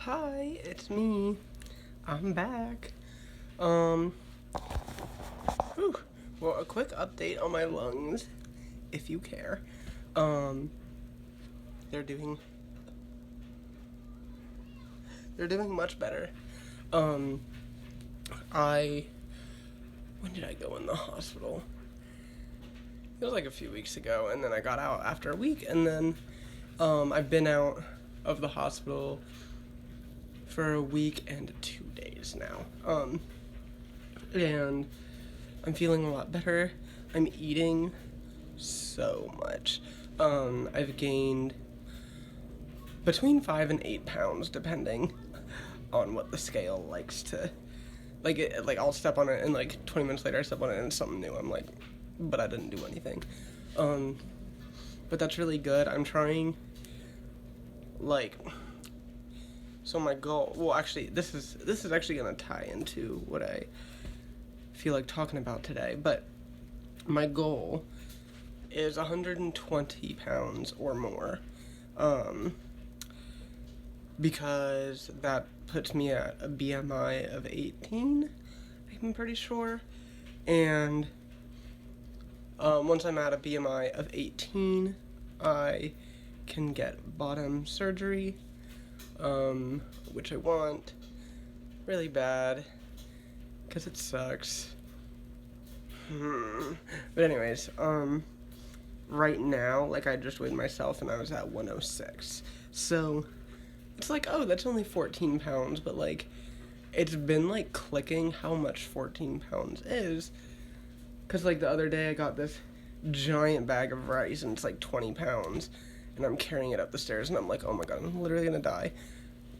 Hi, it's me. I'm back. Um, whew. Well, a quick update on my lungs, if you care. Um, they're doing they're doing much better. Um, I when did I go in the hospital? It was like a few weeks ago, and then I got out after a week, and then I've been out of the hospital for a week and 2 days now. And I'm feeling a lot better. I'm eating so much. I've gained between 5 and 8 pounds, depending on what the scale likes to. Like I'll step on it, and like 20 minutes later, I step on it, and it's something new. I'm like, but I didn't do anything. But that's really good. I'm trying, like, so my goal. Well, actually, this is actually gonna tie into what I feel like talking about today. But my goal is 120 pounds or more, because that puts me at a BMI of 18, I'm pretty sure, and once I'm at a BMI of 18, I can get bottom surgery, which I want really bad, because it sucks. But anyways, right now, like, I just weighed myself and I was at 106. So it's like, oh, that's only 14 pounds, but like, it's been like clicking how much 14 pounds is. Because like the other day I got this giant bag of rice and it's like 20 pounds, and I'm carrying it up the stairs and I'm like, oh my god, I'm literally gonna die.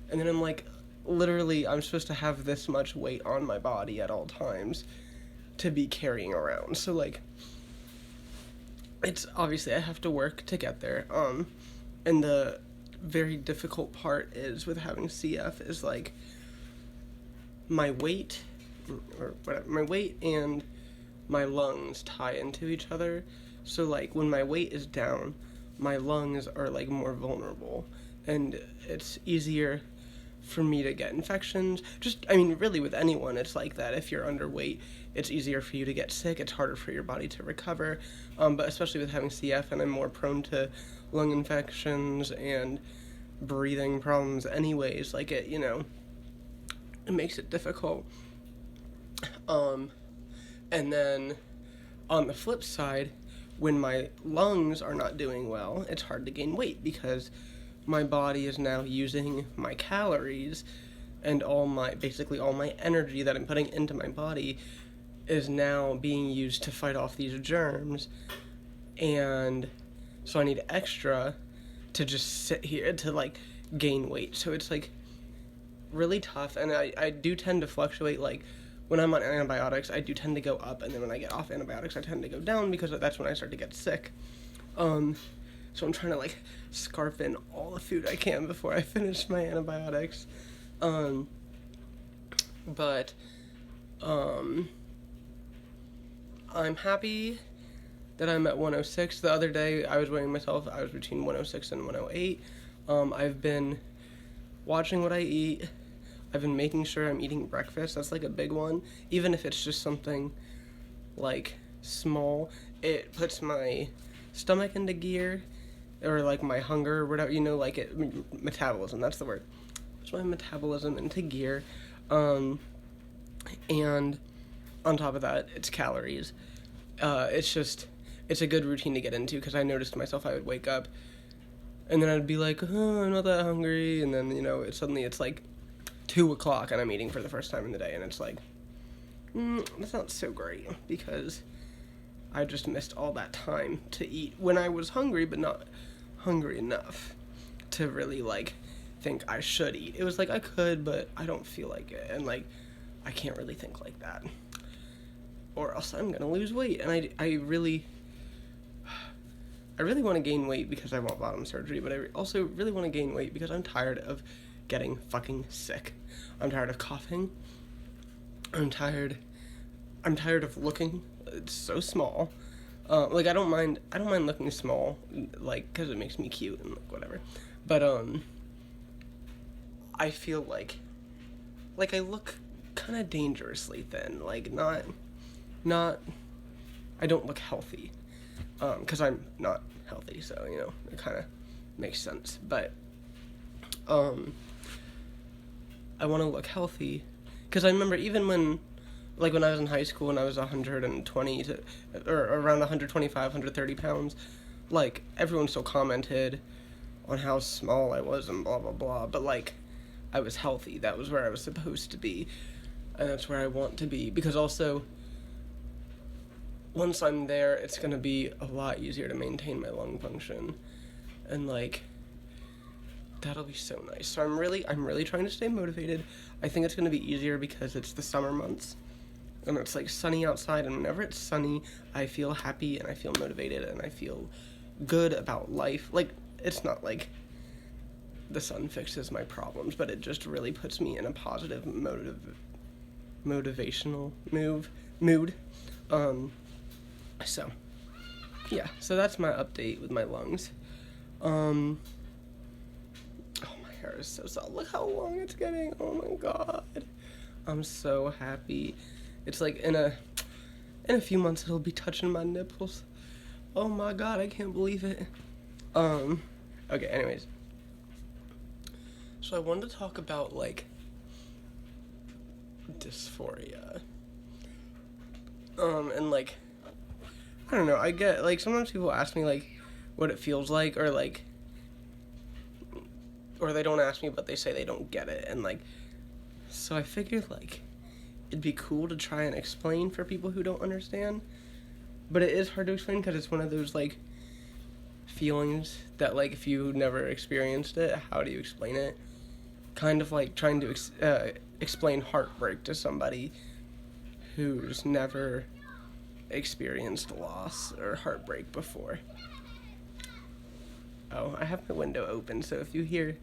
And then I'm like, literally, I'm supposed to have this much weight on my body at all times to be carrying around. So like, it's obviously I have to work to get there. And the very difficult part is with having CF is like my weight, or whatever, my weight and my lungs tie into each other. So like when my weight is down, my lungs are like more vulnerable, and it's easier for me to get infections. Just, I mean, really with anyone, it's like that. If you're underweight, it's easier for you to get sick. It's harder for your body to recover. But especially with having CF, and I'm more prone to lung infections and breathing problems anyways, like it, it makes it difficult. And then on the flip side, when my lungs are not doing well, it's hard to gain weight because my body is now using my calories, and basically all my energy that I'm putting into my body is now being used to fight off these germs. And so I need extra to just sit here to like gain weight. So it's like really tough, and I do tend to fluctuate. Like when I'm on antibiotics, I do tend to go up, and then when I get off antibiotics, I tend to go down because that's when I start to get sick. So I'm trying to like scarf in all the food I can before I finish my antibiotics. But I'm happy that I'm at 106. The other day I was weighing myself, I was between 106 and 108. I've been watching what I eat. I've been making sure I'm eating breakfast. That's like a big one. Even if it's just something like small, it puts my stomach into gear, or like my hunger or whatever, like metabolism, that's the word. Puts my metabolism into gear. And on top of that, it's calories. It's a good routine to get into, because I noticed myself, I would wake up and then I'd be like, oh, I'm not that hungry, and then, it's like 2 o'clock and I'm eating for the first time in the day, and it's like, that's not so great, because I just missed all that time to eat when I was hungry, but not hungry enough to really, like, think I should eat. It was like, I could, but I don't feel like it, and, like, I can't really think like that, or else I'm gonna lose weight. And I really want to gain weight because I want bottom surgery, but I also really want to gain weight because I'm tired of getting fucking sick. I'm tired of coughing. I'm tired of looking so small. Like, I don't mind looking small, like, because it makes me cute and like, whatever. But I feel like I look kind of dangerously thin, like not I don't look healthy, because I'm not healthy, so it kind of makes sense. But I want to look healthy, because I remember even when I was in high school and I was 120 or around 125, 130 pounds, like everyone still commented on how small I was and blah blah blah, but like I was healthy. That was where I was supposed to be, and that's where I want to be, because also once I'm there, it's going to be a lot easier to maintain my lung function, and like that'll be so nice. So I'm really trying to stay motivated. I think it's going to be easier because it's the summer months and it's like sunny outside, and whenever it's sunny, I feel happy and I feel motivated and I feel good about life. Like, it's not like the sun fixes my problems, but it just really puts me in a positive motivational mood. So yeah, so that's my update with my lungs. Oh, my hair is so soft. Look how long it's getting. Oh my god, I'm so happy. It's like in a few months it'll be touching my nipples. Oh my god, I can't believe it. Okay, anyways, so I wanted to talk about like dysphoria, and like, I don't know, I get, like, sometimes people ask me, like, what it feels like, or, like, or they don't ask me, but they say they don't get it, and, like, so I figured, like, it'd be cool to try and explain for people who don't understand, but it is hard to explain, because it's one of those, like, feelings that, like, if you never experienced it, how do you explain it? Kind of like trying to explain heartbreak to somebody who's never experienced loss or heartbreak before. Oh, I have my window open, so if you hear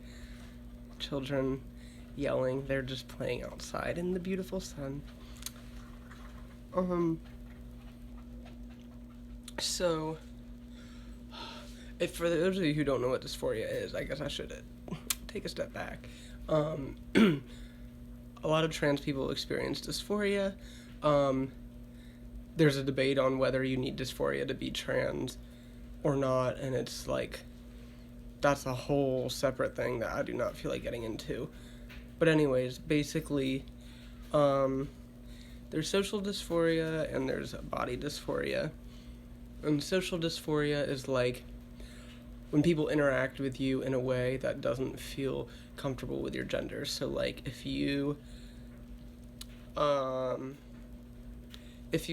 children yelling, they're just playing outside in the beautiful sun. So, if for those of you who don't know what dysphoria is, I guess I should take a step back. A lot of trans people experience dysphoria. There's a debate on whether you need dysphoria to be trans or not, and it's like, that's a whole separate thing that I do not feel like getting into. But anyways, basically, there's social dysphoria and there's body dysphoria. And social dysphoria is like when people interact with you in a way that doesn't feel comfortable with your gender. So like if you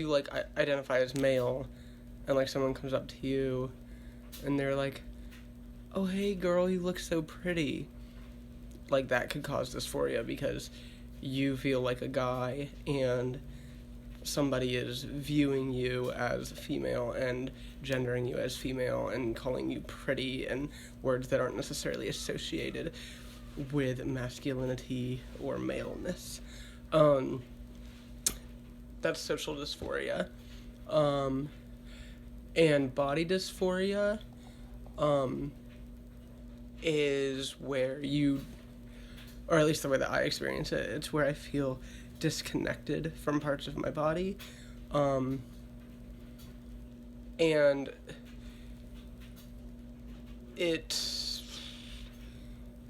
like identify as male and like someone comes up to you and they're like, "Oh, hey girl, you look so pretty," like that could cause dysphoria because you feel like a guy and somebody is viewing you as female and gendering you as female and calling you pretty and words that aren't necessarily associated with masculinity or maleness. That's social dysphoria. And body dysphoria is where you, or at least the way that I experience it, it's where I feel disconnected from parts of my body, and it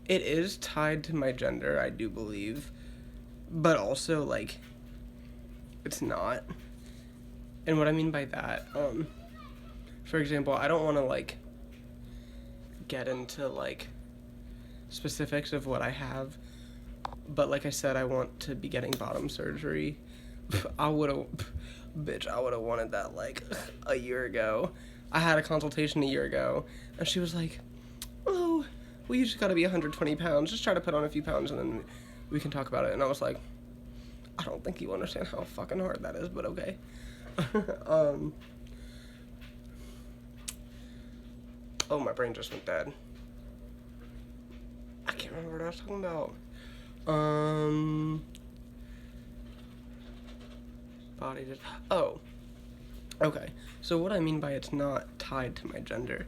is tied to my gender, I do believe, but also like it's not. And what I mean by that, for example, I don't want to like get into like specifics of what I have, but like I said, I want to be getting bottom surgery. I would have wanted that like a year ago. I had a consultation a year ago, and she was like, "Oh, well, you just gotta be 120 pounds. Just try to put on a few pounds, and then we can talk about it." And I was like, I don't think you understand how fucking hard that is, but okay. Oh, my brain just went dead. I can't remember what I was talking about. Body just... Oh. Okay. So what I mean by it's not tied to my gender,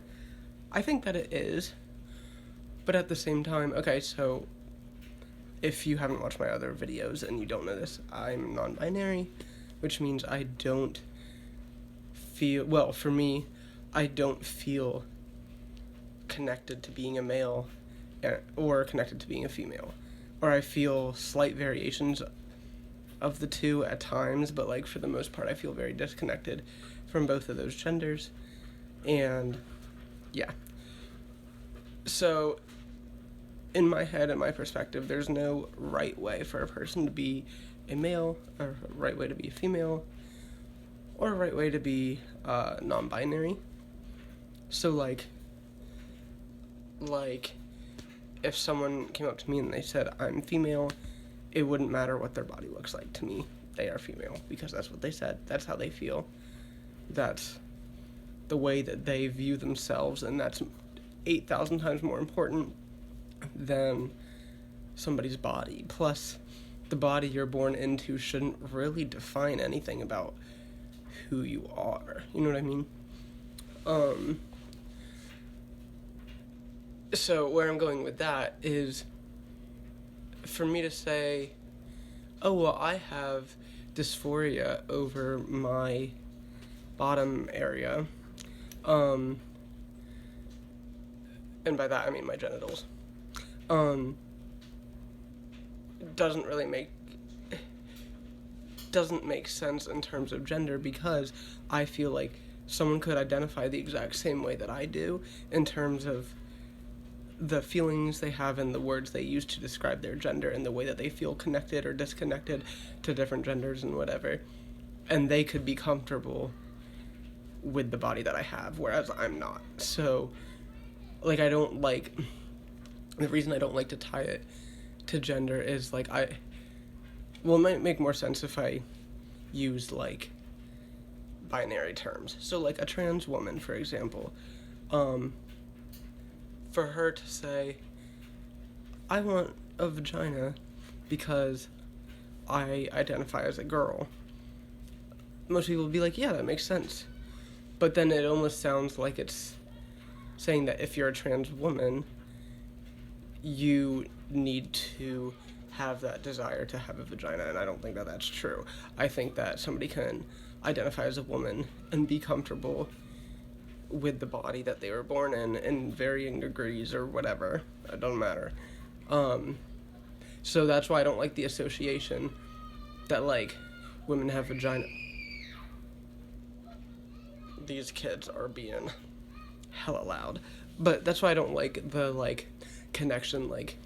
I think that it is. But at the same time, okay, so if you haven't watched my other videos and you don't know this, I'm non-binary, which means I don't feel, well, for me, I don't feel connected to being a male or connected to being a female. Or I feel slight variations of the two at times, but like for the most part I feel very disconnected from both of those genders. And yeah. So in my head and my perspective, there's no right way for a person to be a male, or a right way to be a female, or a right way to be non-binary. So like if someone came up to me and they said I'm female, it wouldn't matter what their body looks like to me. They are female because that's what they said. That's how they feel. That's the way that they view themselves, and that's 8,000 times more important than somebody's body. Plus, the body you're born into shouldn't really define anything about who you are. You know what I mean? So where I'm going with that is for me to say, oh, well, I have dysphoria over my bottom area. And by that I mean my genitals. Doesn't make sense in terms of gender, because I feel like someone could identify the exact same way that I do in terms of the feelings they have and the words they use to describe their gender and the way that they feel connected or disconnected to different genders and whatever. And they could be comfortable with the body that I have, whereas I'm not. So, like, the reason I don't like to tie it to gender is, like, it might make more sense if I used, like, binary terms. So, like, a trans woman, for example, for her to say, I want a vagina because I identify as a girl, most people would be like, yeah, that makes sense. But then it almost sounds like it's saying that if you're a trans woman, you need to have that desire to have a vagina, and I don't think that that's true. I think that somebody can identify as a woman and be comfortable with the body that they were born in varying degrees or whatever. It doesn't matter. So that's why I don't like the association that, like, women have vagina. These kids are being hella loud. But that's why I don't like the, like, connection, like,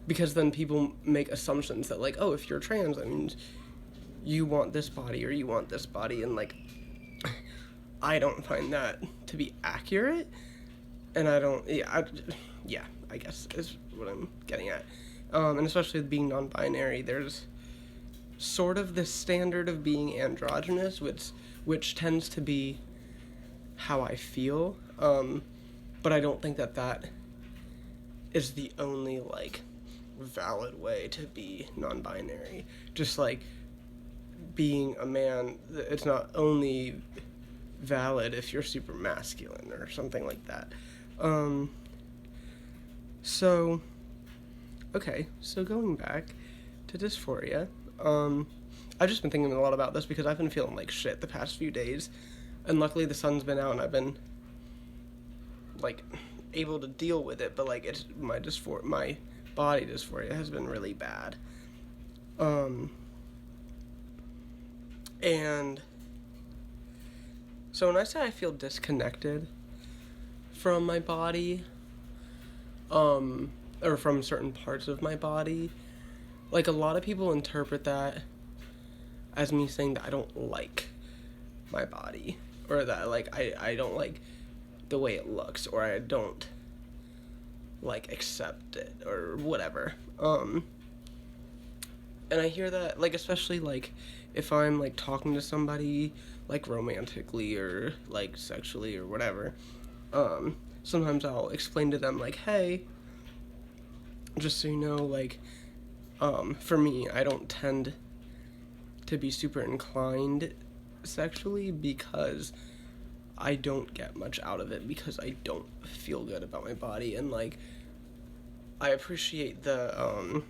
because then people make assumptions that, like, oh, if you're trans, that means you want this body or you want this body, and, like, I don't find that to be accurate, and I guess is what I'm getting at. And especially with being non-binary, there's sort of this standard of being androgynous, which tends to be how I feel, but I don't think that is the only, like, valid way to be non-binary. Just like being a man, it's not only valid if you're super masculine or something like that. So going back to dysphoria, I've just been thinking a lot about this because I've been feeling like shit the past few days, and luckily the sun's been out and I've been, like, able to deal with it, but, like, it's my body dysphoria has been really bad. And so when I say I feel disconnected from my body, or from certain parts of my body, like, a lot of people interpret that as me saying that I don't like my body, or that, like, I don't like the way it looks, or I don't, like, accept it, or whatever. And I hear that, like, especially, like, if I'm, like, talking to somebody, like, romantically or, like, sexually or whatever, sometimes I'll explain to them, like, hey, just so you know, like, for me, I don't tend to be super inclined sexually because I don't get much out of it, because I don't feel good about my body, and, like, I appreciate the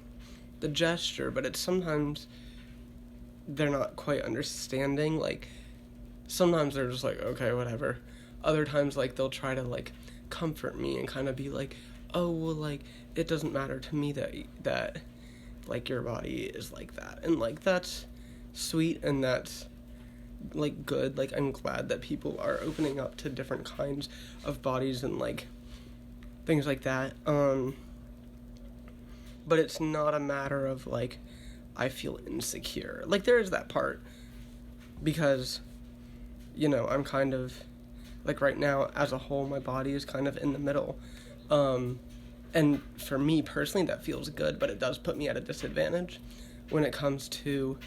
the gesture, but it's sometimes they're not quite understanding. Like, sometimes they're just like, okay, whatever. Other times, like, they'll try to, like, comfort me and kind of be like, oh, well, like, it doesn't matter to me that like, your body is like that. And, like, that's sweet, and that's, like, good. Like, I'm glad that people are opening up to different kinds of bodies and, like, things like that. But it's not a matter of, like, I feel insecure. Like, there is that part, because, you know, I'm kind of, like, right now, as a whole, my body is kind of in the middle. And for me personally, that feels good, but it does put me at a disadvantage when it comes to,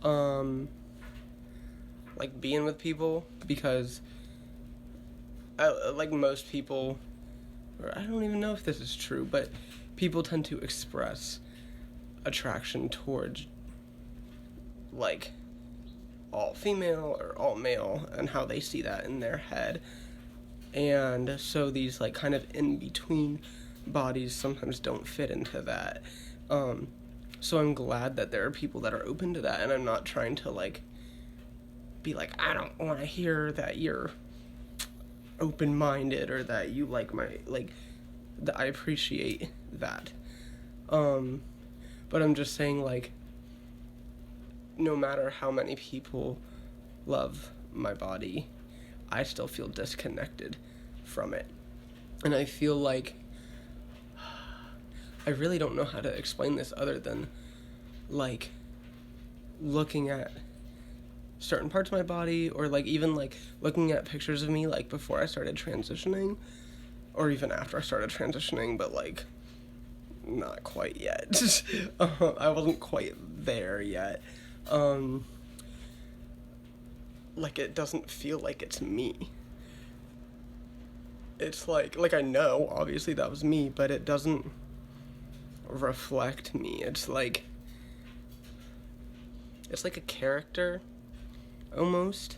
like, being with people, because, like, most people, or I don't even know if this is true, but people tend to express attraction towards, like, all female or all male, and how they see that in their head. And so these, like, kind of in-between bodies sometimes don't fit into that. So I'm glad that there are people that are open to that, and I'm not trying to, like, be like, I don't want to hear that you're open-minded, or that you like my, like, that I appreciate that. But I'm just saying, like, no matter how many people love my body, I still feel disconnected from it. And I feel like I really don't know how to explain this other than, like, looking at certain parts of my body, or, like, even, like, looking at pictures of me, like, before I started transitioning, or even after I started transitioning, but, like, not quite yet. I wasn't quite there yet. Like, it doesn't feel like it's me. It's like I know, obviously that was me, but it doesn't reflect me. It's like a character, almost.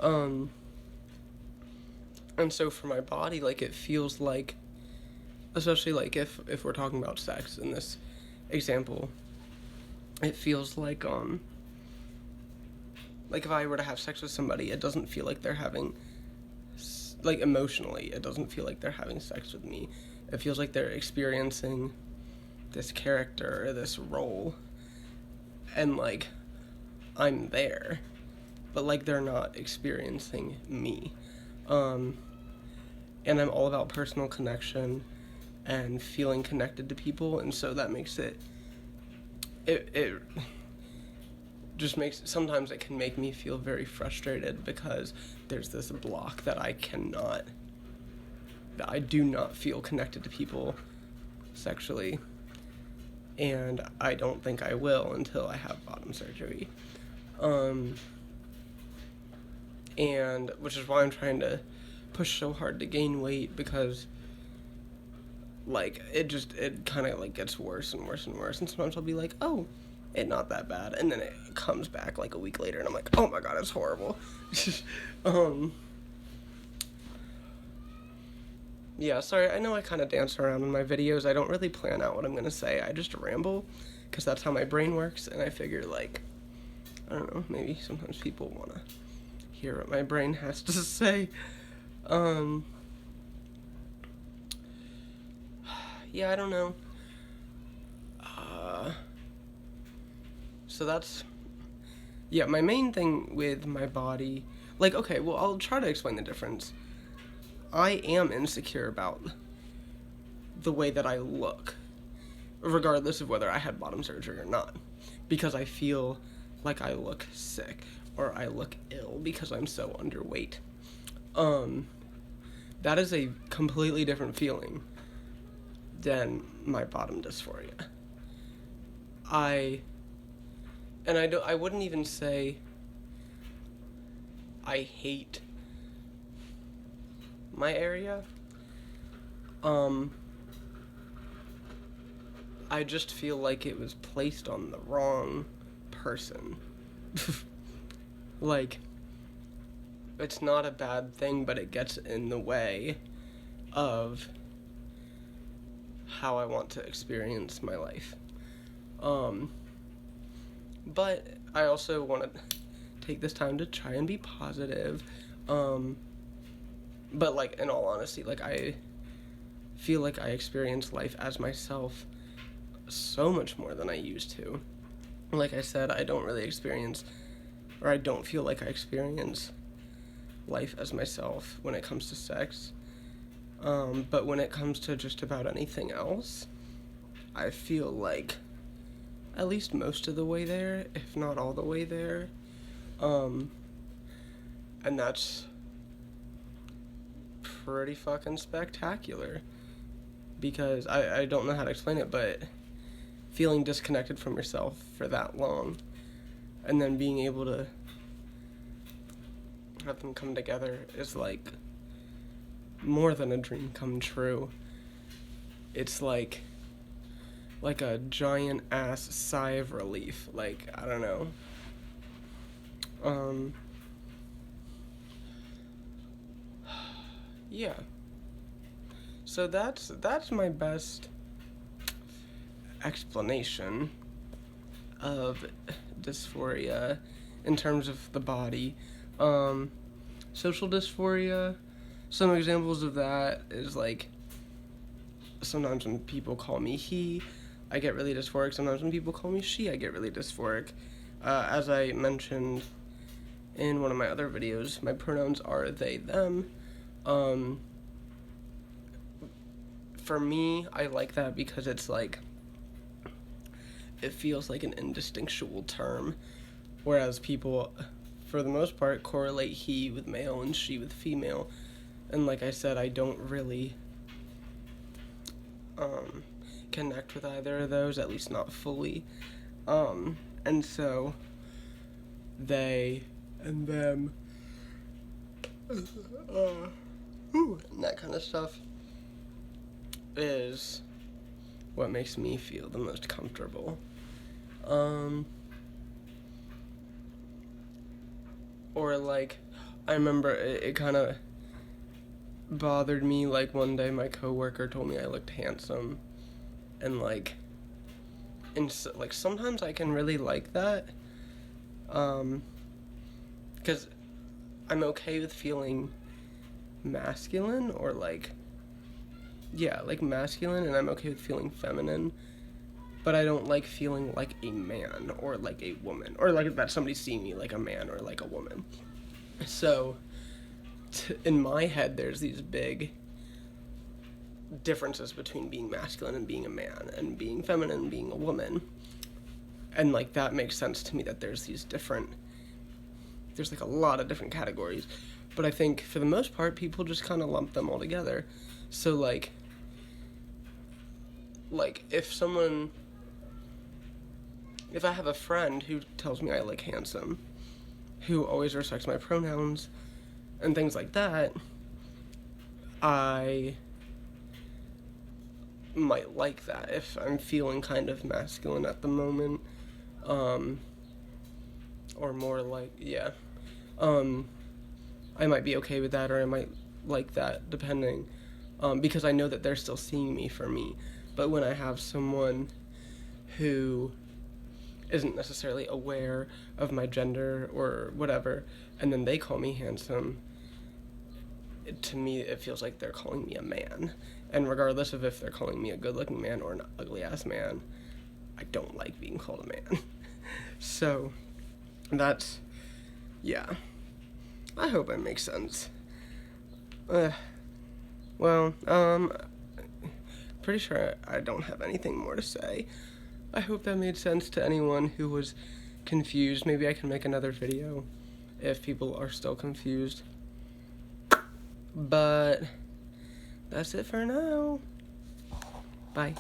And so for my body, like, it feels like, especially, like, if we're talking about sex in this example, it feels like, if I were to have sex with somebody, it doesn't feel like they're having, like, emotionally, it doesn't feel like they're having sex with me. It feels like they're experiencing this character, or this role, and, like, I'm there, but, like, they're not experiencing me. And I'm all about personal connection and feeling connected to people, and so that makes it just makes, sometimes it can make me feel very frustrated, because there's this block that I do not feel connected to people sexually, and I don't think I will until I have bottom surgery. And which is why I'm trying to push so hard to gain weight, because, like, it kind of, like, gets worse and worse and worse, and sometimes I'll be like, oh, it's not that bad, and then it comes back, like, a week later, and I'm like, oh my god, it's horrible. Yeah, sorry, I know I kind of dance around in my videos. I don't really plan out what I'm gonna say. I just ramble, because that's how my brain works, and I figure, like, I don't know, maybe sometimes people want to hear what my brain has to say. Yeah, I don't know. So that's, yeah, my main thing with my body, like, okay, well, I'll try to explain the difference. I am insecure about the way that I look, regardless of whether I had bottom surgery or not, because I feel like I look sick, or I look ill because I'm so underweight. That is a completely different feeling than my bottom dysphoria. I wouldn't even say I hate my area. I just feel like it was placed on the wrong person. Like, it's not a bad thing, but it gets in the way of how I want to experience my life. But I also want to take this time to try and be positive. But, like, in all honesty, like, I feel like I experience life as myself so much more than I used to. Like I said, I don't really experience, or I don't feel like I experience life as myself when it comes to sex. But when it comes to just about anything else, I feel like at least most of the way there, if not all the way there. And that's pretty fucking spectacular. Because I don't know how to explain it, but feeling disconnected from yourself for that long, and then being able to have them come together is like more than a dream come true. It's like a giant ass sigh of relief. Like, I don't know. Yeah. So that's my best explanation of dysphoria in terms of the body. Social dysphoria, some examples of that is like sometimes when people call me he, I get really dysphoric. Sometimes when people call me she, I get really dysphoric. As I mentioned in one of my other videos, my pronouns are they, them. For me, I like that because it's like, it feels like an indistinctual term, whereas people, for the most part, correlate he with male and she with female, and like I said, I don't really connect with either of those, at least not fully, and so they and them, and that kind of stuff is what makes me feel the most comfortable. Or like, I remember it kind of bothered me, like one day my coworker told me I looked handsome, and like, like sometimes I can really like that, because I'm okay with feeling masculine, or like, yeah, like masculine, and I'm okay with feeling feminine, but I don't like feeling like a man or like a woman, or like that somebody's seeing me like a man or like a woman. So, in my head, there's these big differences between being masculine and being a man, and being feminine and being a woman. And like that makes sense to me, that there's like a lot of different categories. But I think for the most part, people just kind of lump them all together. So like if I have a friend who tells me I look handsome, who always respects my pronouns and things like that, I might like that if I'm feeling kind of masculine at the moment, or more like, yeah, I might be okay with that, or I might like that, depending, because I know that they're still seeing me for me. But when I have someone who isn't necessarily aware of my gender or whatever, and then they call me handsome, to me it feels like they're calling me a man. And regardless of if they're calling me a good-looking man or an ugly-ass man, I don't like being called a man. So, that's, yeah. I hope it makes sense. Well, pretty sure I don't have anything more to say. I hope that made sense to anyone who was confused. Maybe I can make another video if people are still confused. But that's it for now. Bye.